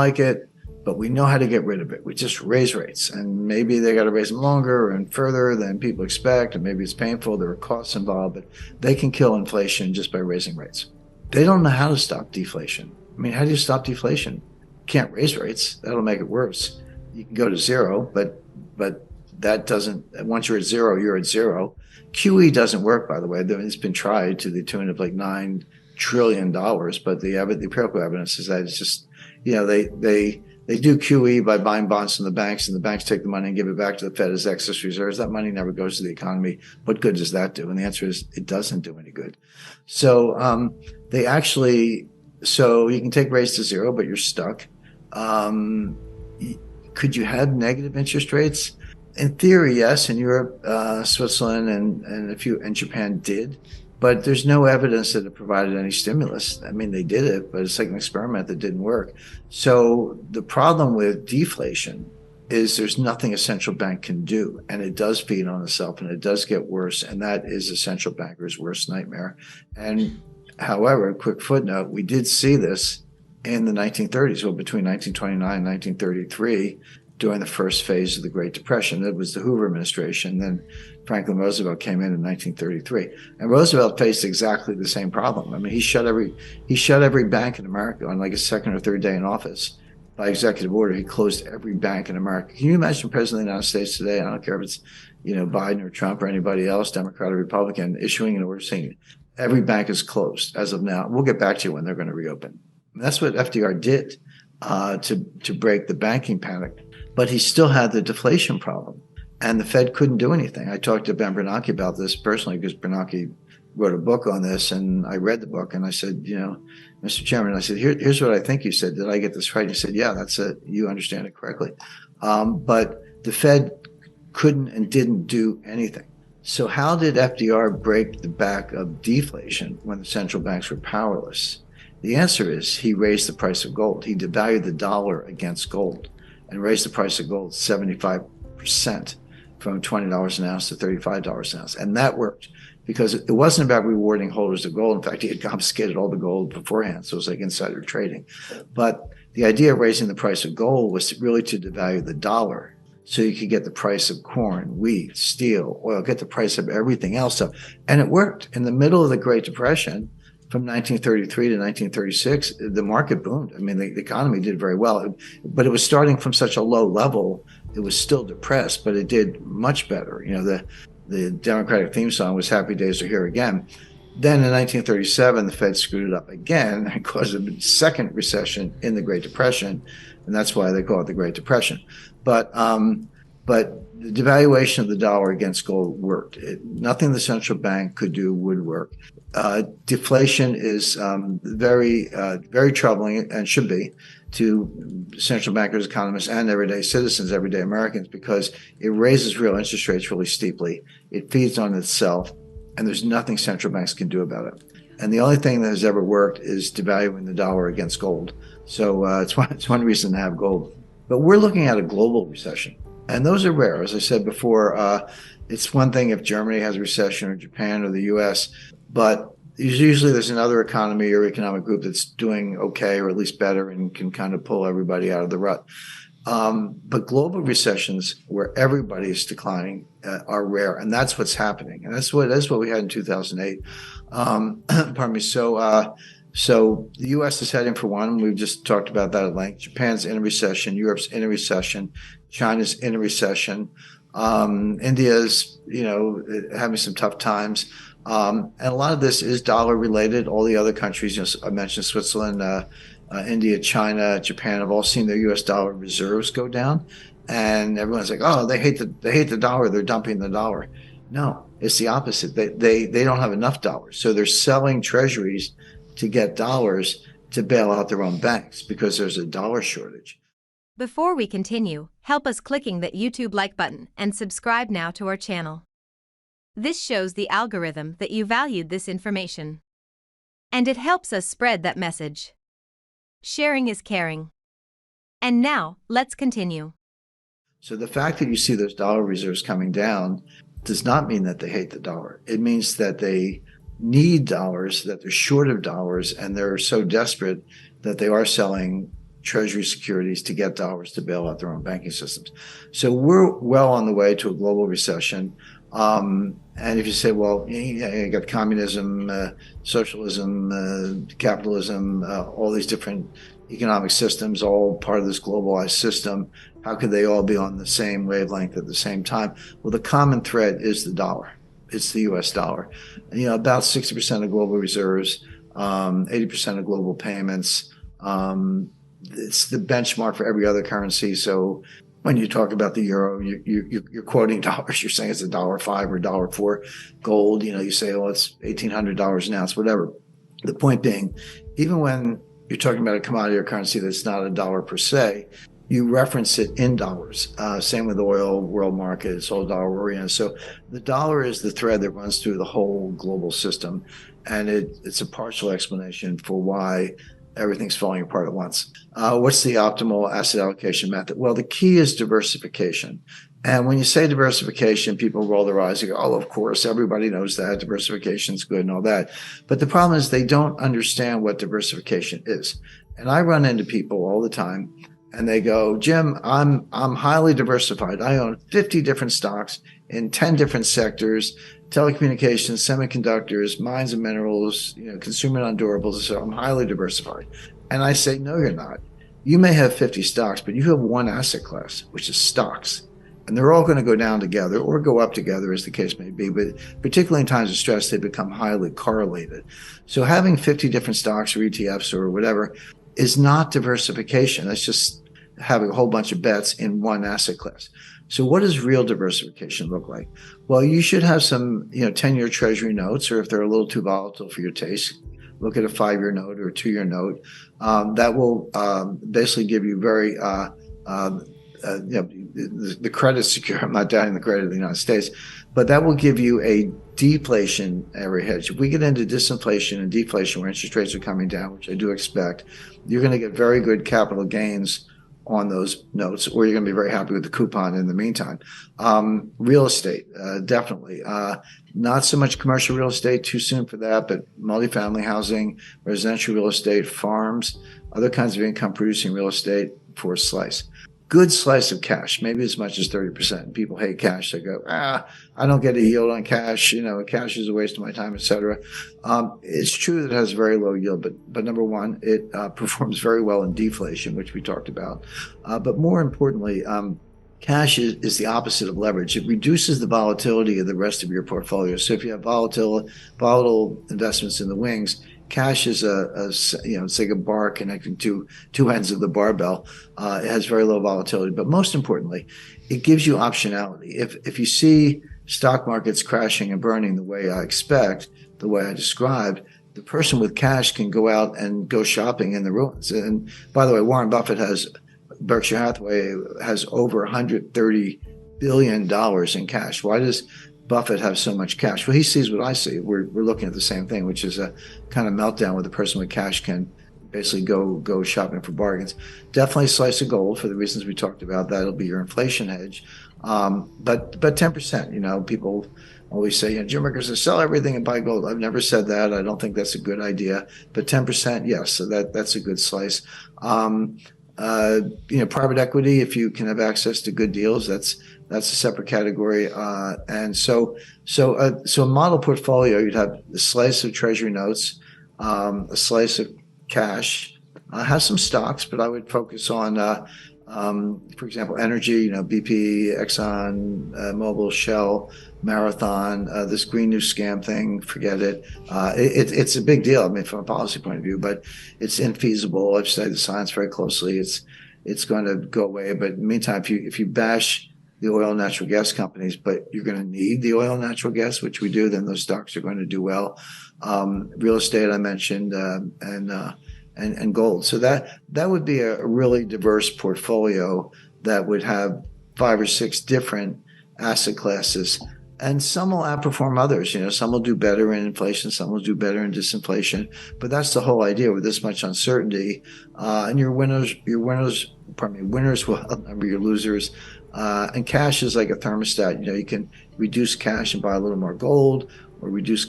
like it, but we know how to get rid of it. We just raise rates, and maybe they got to raise them longer and further than people expect, and maybe it's painful. There are costs involved, but they can kill inflation just by raising rates. They don't know how to stop deflation. I mean, how do you stop deflation? You can't raise rates. That'll make it worse. You can go to zero, but that doesn't. Once you're at zero, you're at zero. QE doesn't work, by the way. It's been tried to the tune of like $9 trillion, but the empirical evidence is that it's just, they do QE by buying bonds from the banks, and the banks take the money and give it back to the Fed as excess reserves. That money never goes to the economy. What good does that do? And the answer is it doesn't do any good. So so you can take rates to zero, but you're stuck. Could you have negative interest rates? In theory, yes. In Europe, Switzerland, and Japan did. But there's no evidence that it provided any stimulus. I mean, they did it, but it's like an experiment that didn't work. So the problem with deflation is there's nothing a central bank can do, and it does feed on itself, and it does get worse, and that is a central banker's worst nightmare. And however, quick footnote, we did see this in the 1930s, well, between 1929 and 1933, during the first phase of the Great Depression. That was the Hoover administration. Then Franklin Roosevelt came in 1933. And Roosevelt faced exactly the same problem. I mean, he shut every bank in America on like his second or third day in office. By executive order, he closed every bank in America. Can you imagine the President of the United States today? I don't care if it's, Biden or Trump or anybody else, Democrat or Republican, issuing an order saying every bank is closed as of now. We'll get back to you when they're going to reopen. And that's what FDR did to break the banking panic. But he still had the deflation problem, and the Fed couldn't do anything. I talked to Ben Bernanke about this personally because Bernanke wrote a book on this, and I read the book, and I said, Mr. Chairman, I said, here's what I think you said. Did I get this right? And he said, yeah, that's it. You understand it correctly. But the Fed couldn't and didn't do anything. So how did FDR break the back of deflation when the central banks were powerless? The answer is he raised the price of gold. He devalued the dollar against gold and raised the price of gold 75% from $20 an ounce to $35 an ounce. And that worked because it wasn't about rewarding holders of gold. In fact, he had confiscated all the gold beforehand. So it was like insider trading. But the idea of raising the price of gold was really to devalue the dollar so you could get the price of corn, wheat, steel, oil, get the price of everything else up. And it worked. In the middle of the Great Depression, from 1933 to 1936, the market boomed. I mean, the economy did very well, but it was starting from such a low level. It was still depressed, but it did much better. The Democratic theme song was "Happy Days Are Here Again." Then in 1937, the Fed screwed it up again and caused a second recession in the Great Depression, and that's why they call it the Great Depression. But the devaluation of the dollar against gold worked. Nothing the central bank could do would work. Deflation is very troubling and should be to central bankers, economists, and everyday citizens, everyday Americans, because it raises real interest rates really steeply. It feeds on itself, and there's nothing central banks can do about it. And the only thing that has ever worked is devaluing the dollar against gold. So it's one reason to have gold. But we're looking at a global recession. And those are rare. As I said before, it's one thing if Germany has a recession or Japan or the U.S., but usually there's another economy or economic group that's doing okay or at least better and can kind of pull everybody out of the rut. But global recessions where everybody is declining are rare, and that's what's happening. And that's what we had in 2008. Pardon me. So the U.S. is heading for one. We've just talked about that at length. Japan's in a recession. Europe's in a recession. China's in a recession. India's, having some tough times. And a lot of this is dollar related. All the other countries, I mentioned Switzerland, India, China, Japan have all seen their U.S. dollar reserves go down. And everyone's like, oh, they hate the dollar. They're dumping the dollar. No, it's the opposite. They don't have enough dollars. So they're selling treasuries to get dollars to bail out their own banks because there's a dollar shortage. Before we continue, help us clicking that YouTube like button and subscribe now to our channel. This shows the algorithm that you valued this information. And it helps us spread that message. Sharing is caring. And now, let's continue. So the fact that you see those dollar reserves coming down does not mean that they hate the dollar. It means that they need dollars, that they're short of dollars, and they're so desperate that they are selling treasury securities to get dollars to bail out their own banking systems. So we're well on the way to a global recession. And if you say, well, you got communism, socialism, capitalism, all these different economic systems, all part of this globalized system, how could they all be on the same wavelength at the same time? Well, the common thread is the dollar. It's the US dollar. And, about 60% of global reserves, 80% of global payments. It's the benchmark for every other currency. So when you talk about the euro, you're quoting dollars. You're saying it's $1.05 or $1.04. Gold, you say, oh, it's $1,800 an ounce, whatever. The point being, even when you're talking about a commodity or currency that's not a dollar per se, you reference it in dollars. Same with oil, world market, it's all dollar oriented. So the dollar is the thread that runs through the whole global system. And it's a partial explanation for why everything's falling apart at once. What's the optimal asset allocation method? Well, the key is diversification. And when you say diversification, people roll their eyes and go, oh, of course, everybody knows that diversification is good and all that. But the problem is they don't understand what diversification is. And I run into people all the time and they go, Jim, I'm highly diversified. I own 50 different stocks in 10 different sectors, telecommunications, semiconductors, mines and minerals, consumer non-durables. So I'm highly diversified. And I say, no, you're not. You may have 50 stocks, but you have one asset class, which is stocks. And they're all going to go down together or go up together, as the case may be. But particularly in times of stress, they become highly correlated. So having 50 different stocks or ETFs or whatever is not diversification. That's just having a whole bunch of bets in one asset class. So what does real diversification look like? Well, you should have some, 10-year treasury notes, or if they're a little too volatile for your taste, look at a 5-year note or a 2-year note. That will basically give you very, the credit secure. I'm not doubting the credit of the United States, but that will give you a deflationary hedge. If we get into disinflation and deflation where interest rates are coming down, which I do expect, you're going to get very good capital gains on those notes, or you're going to be very happy with the coupon in the meantime. Real estate, definitely. Not so much commercial real estate, too soon for that, but multifamily housing, residential real estate, farms, other kinds of income producing real estate for a slice. Good slice of cash, maybe as much as 30%. People hate cash. They go, I don't get a yield on cash. Cash is a waste of my time, etc. It's true that it has very low yield, but number one, it performs very well in deflation, which we talked about. But more importantly, cash is the opposite of leverage. It reduces the volatility of the rest of your portfolio. So if you have volatile investments in the wings, cash is it's like a bar connecting to two ends of the barbell. It has very low volatility, but most importantly, it gives you optionality. If you see stock markets crashing and burning the way I expect, the way I described, the person with cash can go out and go shopping in the ruins. And by the way, Berkshire Hathaway has over $130 billion in cash. Why does Buffett have so much cash? Well, he sees what I see. We're looking at the same thing, which is a kind of meltdown where the person with cash can basically go shopping for bargains. Definitely a slice of gold for the reasons we talked about. That'll be your inflation hedge. But 10%, people always say, Jim Rickards says sell everything and buy gold. I've never said that. I don't think that's a good idea. But 10%, yes, so that's a good slice. Private equity, if you can have access to good deals, that's a separate category. And so a model portfolio, you'd have a slice of treasury notes, a slice of cash, have some stocks, but I would focus on, for example, energy, BP, Exxon, Mobil, Shell, Marathon, this Green New Scam thing, forget it. It's a big deal, from a policy point of view, but it's infeasible. I've studied the science very closely. It's going to go away. But in the meantime, if you bash the oil and natural gas companies, but you're going to need the oil and natural gas, which we do, then those stocks are going to do well. Real estate, I mentioned, and gold. So that would be a really diverse portfolio that would have 5 or 6 different asset classes. And some will outperform others. Some will do better in inflation, some will do better in disinflation. But that's the whole idea with this much uncertainty. And your winners will outnumber your losers. And cash is like a thermostat. You can reduce cash and buy a little more gold, or reduce